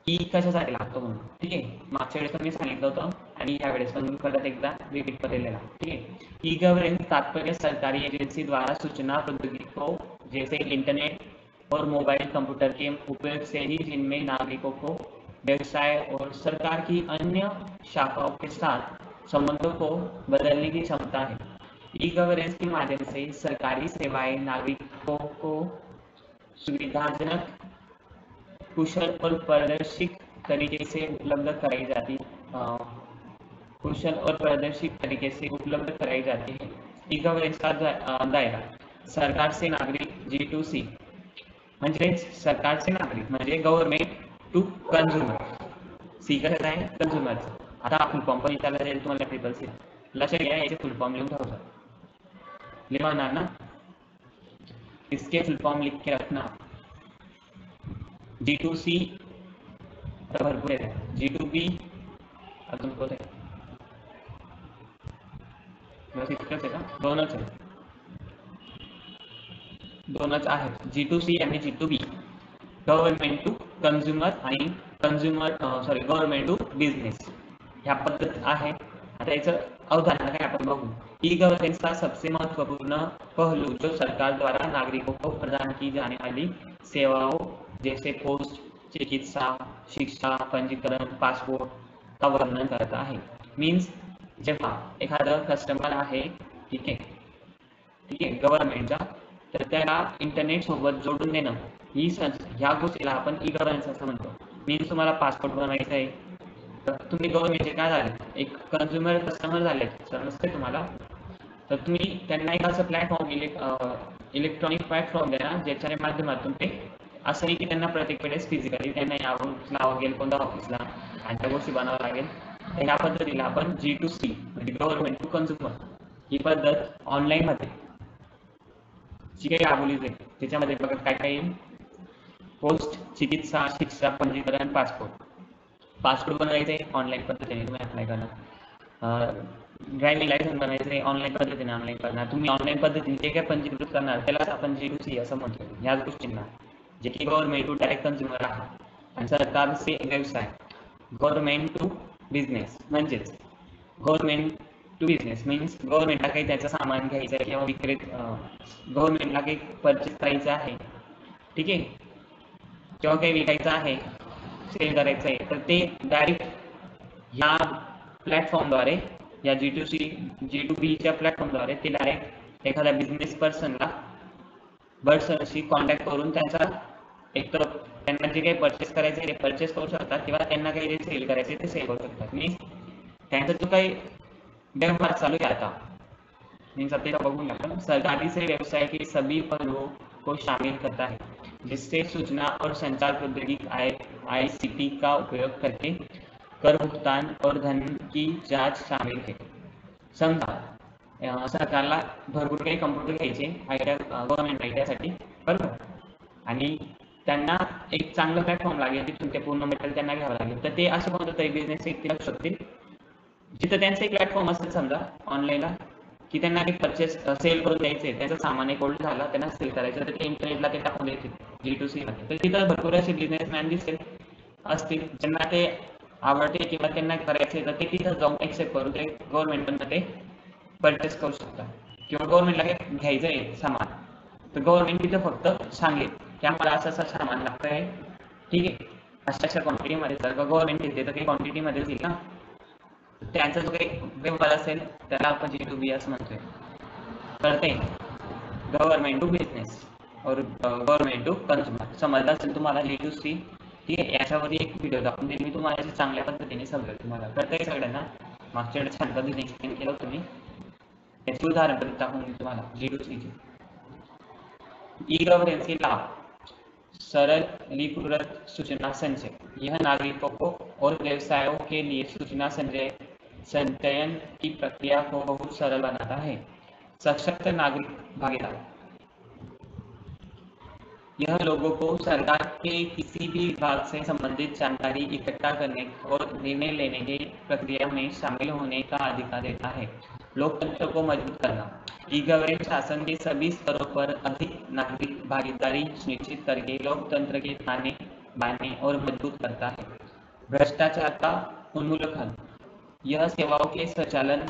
ई कशासाठी लागतो म्हणून, ठीक आहे। मागच्या वेळेस पण मी सांगितलं होतं आणि या वेळेस पण मी परत एकदा रिपीट करेलेला, ठीक है। ई गवर्नेंस तात्पर्य सरकारी एजेंसी द्वारा सूचना प्रौद्योगिकी को जैसे इंटरनेट और मोबाइल कंप्यूटर के उपयोग से ही जिनमें नागरिकों को व्यवसाय और सरकार की अन्य शाखाओं के साथ संबंधों को बदलने की क्षमता है। ई गवर्नेंस के माध्यम से सरकारी सेवाएं नागरिकों को सुविधाजनक, कुशल और पारदर्शी तरीके से उपलब्ध कराई जाती कुशल और पारदर्शी तरीके से उपलब्ध कराई जाती है। ई गवर्नेंस का दायरा सरकार से नागरिक G2C म्हणजे सरकार से नागरिक म्हणजे गव्हर्नमेंट टू कंझ्युमर, सी कसं आहे कंझ्युमरचं। आता फुल फॉर्म पण विचारला जाईल तुम्हाला ट्रिपल सी, लक्षात घ्या याचे फुल फॉर्म लिहून ठेवतो, लिहणार ना, इसके फुल फॉर्म लिख के रखना। G2C तर भरपूर आहे, G2B अजून कोण आहे, बस इतकंच आहे का, दोनच आहेत G2C आणि G2B, गव्हर्नमेंट टू कंझ्युमर आणि गव्हर्नमेंट टू बिझनेस, ह्या पद्धत आहे। आता याचं अवधारणा काय आपण बघू। ई गवर्नेंस का सबसे महत्वपूर्ण पहलू जो सरकार द्वारा नागरिकों को प्रदान की जाने वाली सेवाओं जैसे पोस्ट, चिकित्सा, शिक्षा, पंजीकरण, पासपोर्ट का वर्णन करता है। मीन्स जेव्हा एखादं कस्टमर आहे, ठीक आहे गव्हर्नमेंटचा, तर त्याला इंटरनेट सोबत जोडून देणं ह्या गोष्टीला आपण ई गव्हर्नन्स असं म्हणतो। मीन्स तुम्हाला पासपोर्ट बनवायचा आहे, तर तुम्ही गव्हर्नमेंटचे काय झाले, एक कंझ्युमर कस्टमर झाले, समजते तुम्हाला, तर तुम्ही त्यांना एक असं प्लॅटफॉर्म इलेक्ट्रॉनिक प्लॅटफॉर्म द्या ज्याच्या माध्यमातून ते असं नाही की त्यांना प्रत्येक वेळेस फिजिकली त्यांना यावं लागेल कोणत्या ऑफिसला आणि त्या गोष्टी बनावं लागेल। तर या पद्धतीला आपण G2C म्हणजे गव्हर्नमेंट टू कंझ्युमर ही पद्धत ऑनलाईन मध्ये जी काही राबवली जाईल त्याच्यामध्ये बघा काय काय येईल, पोस्ट, चिकित्सा, शिक्षा, पंजीकरण, पासपोर्ट बनवायचे ऑनलाईन पद्धतीने तुम्ही अप्लाय करणार, ड्रायव्हिंग लायसन्स बनायचे ऑनलाईन पद्धतीने अप्लाय करणार, तुम्ही ऑनलाईन पद्धतीने जे काय पंजीकृत करणार त्यालाच आपण G2C असं म्हणतो। ह्याच गोष्टींना जे की गव्हर्नमेंट टू डायरेक्ट कंझ्युमर आहे आणि सरकार से व्यवसाय, गव्हर्नमेंट टू बिझनेस म्हणजेच गव्हर्नमेंट टू बिझनेस मीन्स गव्हर्नमेंटला काही त्याचं सामान घ्यायचं आहे किंवा गव्हर्नमेंटला काही परचेस करायचं आहे, ठीक आहे, किंवा काही विकायचं आहे, सेल करायचं आहे, तर ते डायरेक्ट ह्या प्लॅटफॉर्मद्वारे या G2Bच्या प्लॅटफॉर्मद्वारे ते डायरेक्ट एखाद्या बिझनेस पर्सनशी कॉन्टॅक्ट करून त्यांचा एक तर त्यांना जे काही परचेस करायचे ते परचेस करू शकतात किंवा त्यांना काही जे सेल करायचे ते सेल करू शकतात। मीन्स त्यांचा जो काही व्यवहार चालू है आता मीन्स अब तेरा बगूंगा अपन सरकारी से व्यवसाय के सभी पहलुओं को शामिल करता है, जिससे सूचना और संचार प्रौद्योगिकी ICT का उपयोग करके कर भुगतान और धन की जांच शामिल है। समजा सरकारला भरपूर काही कम्प्युटर घ्यायचे गव्हर्नमेंट आयडियासाठी बरोबर, आणि त्यांना एक चांगलं प्लॅटफॉर्म लागेल तिथून ते पूर्ण मेटल त्यांना घ्यावं लागेल, तर ते असं कोणतं तरी बिझनेस एक तिला शकतील जिथं त्यांचं एक प्लॅटफॉर्म असेल समजा ऑनलाईनला की त्यांना एक परचेस सेल करून द्यायचे, त्यांचं सामान एक होल्ड झाला त्यांना सेल करायचं, तर ते इंटरनेटला ते टाकून द्यायचे G2C मध्ये, तर तिथं भरपूर असे बिझनेसमॅन असतील ज्यांना ते आवडते किंवा त्यांना करायचे, तर ते तिथं जाऊन एक्सेप्ट करून ते गव्हर्नमेंटला ते परचेस करू शकतात किंवा गव्हर्नमेंटला घ्यायचं आहे सामान, तर गव्हर्नमेंट तिथं फक्त सांगेल की आम्हाला असं असं सामान लागतं आहे, ठीक आहे, अशा क्वांटिटीमध्ये, जर का गव्हर्नमेंट घेते तर काही क्वांटिटीमध्ये येईल ना, त्यांचा जो काही व्यवहार असेल त्याला आपण G2B असं म्हणतोय। कळते गव्हर्नमेंट टू बिझनेस और गव्हर्नमेंट टू कंझ्युमर समजलं असेल तुम्हाला G2C, ठीक आहे। याच्यावरती एक व्हिडिओ दाखवून देईल मी तुम्हाला चांगल्या पद्धतीने समजेल, तुम्हाला कळतंय सगळ्यांना, मागच्या वेळेस छान पद्धतीने एक्सप्लेन केलं होतं मी, त्याचे उदाहरण पण दाखवून देईल तुम्हाला G2C चे। ई गवर्नेंस के लाभ, सरलीकृत सूचना संचय, यह नागरिकों को और व्यवसायों के लिए सूचना संचयन की प्रक्रिया को बहुत सरल बनाता है। सशक्त नागरिक भागीदार, यह लोगों को सरकार के किसी भी विभाग से संबंधित जानकारी इकट्ठा करने और निर्णय लेने की प्रक्रिया में शामिल होने का अधिकार देता है। लोकतंत्र को मजबूत करना। ई गवर्नेंस शासन के सभी स्तरों पर अधिक नागरिक भागीदारी सुनिश्चित करके लोकतंत्र के ताने बाने और मजबूत करता है। भ्रष्टाचार का उन्मूलन। यह सेवाओं के संचालन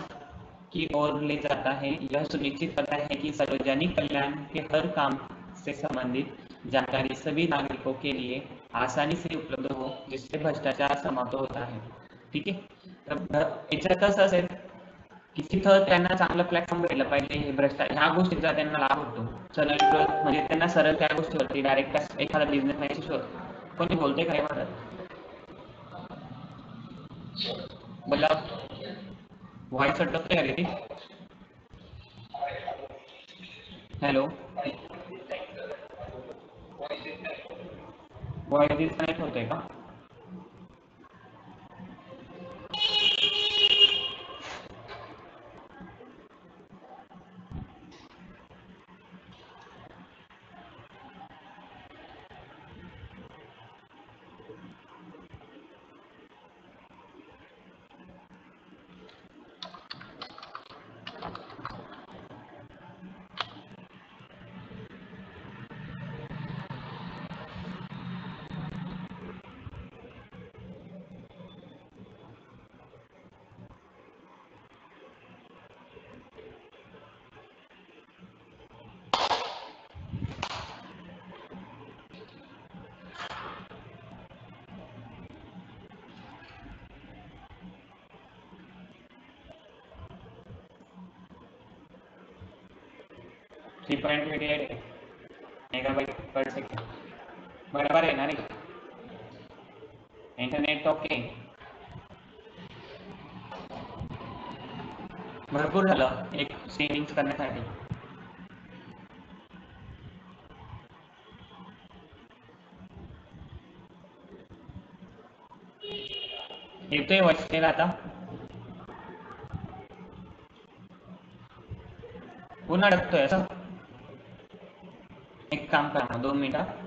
की ओर ले जाता है। यह सुनिश्चित करता है कि सार्वजनिक कल्याण के हर काम से संबंधित जानकारी सभी नागरिकों के लिए आसानी से उपलब्ध हो, जिससे भ्रष्टाचार समाप्त होता है। ठीक आहे, तर याच्यात कसं असेल की तिथं त्यांना चांगलं प्लॅटफॉर्म भेटलं पाहिजे, हे ह्या गोष्टींचा त्यांना लाभ होतो। सरळ म्हणजे त्यांना सरळ त्या गोष्टीवरती डायरेक्ट एखादा बिझनेस नाही शोध कोणी बोलते काय म्हणत मला व्हॉइस अटकते का रे? हॅलो, व्हॉइस डिस्कनेक्ट होतोय का? $3.28 MB/s बरोबर आहे ना रे? इंटरनेट ओके, भरपूर झालं एक सेविंग्स करण्यासाठी। येतोय वॉइस क्लिअर आता? पुन्हा अडकतोय असं? एक काम करा, 2 मिनिटं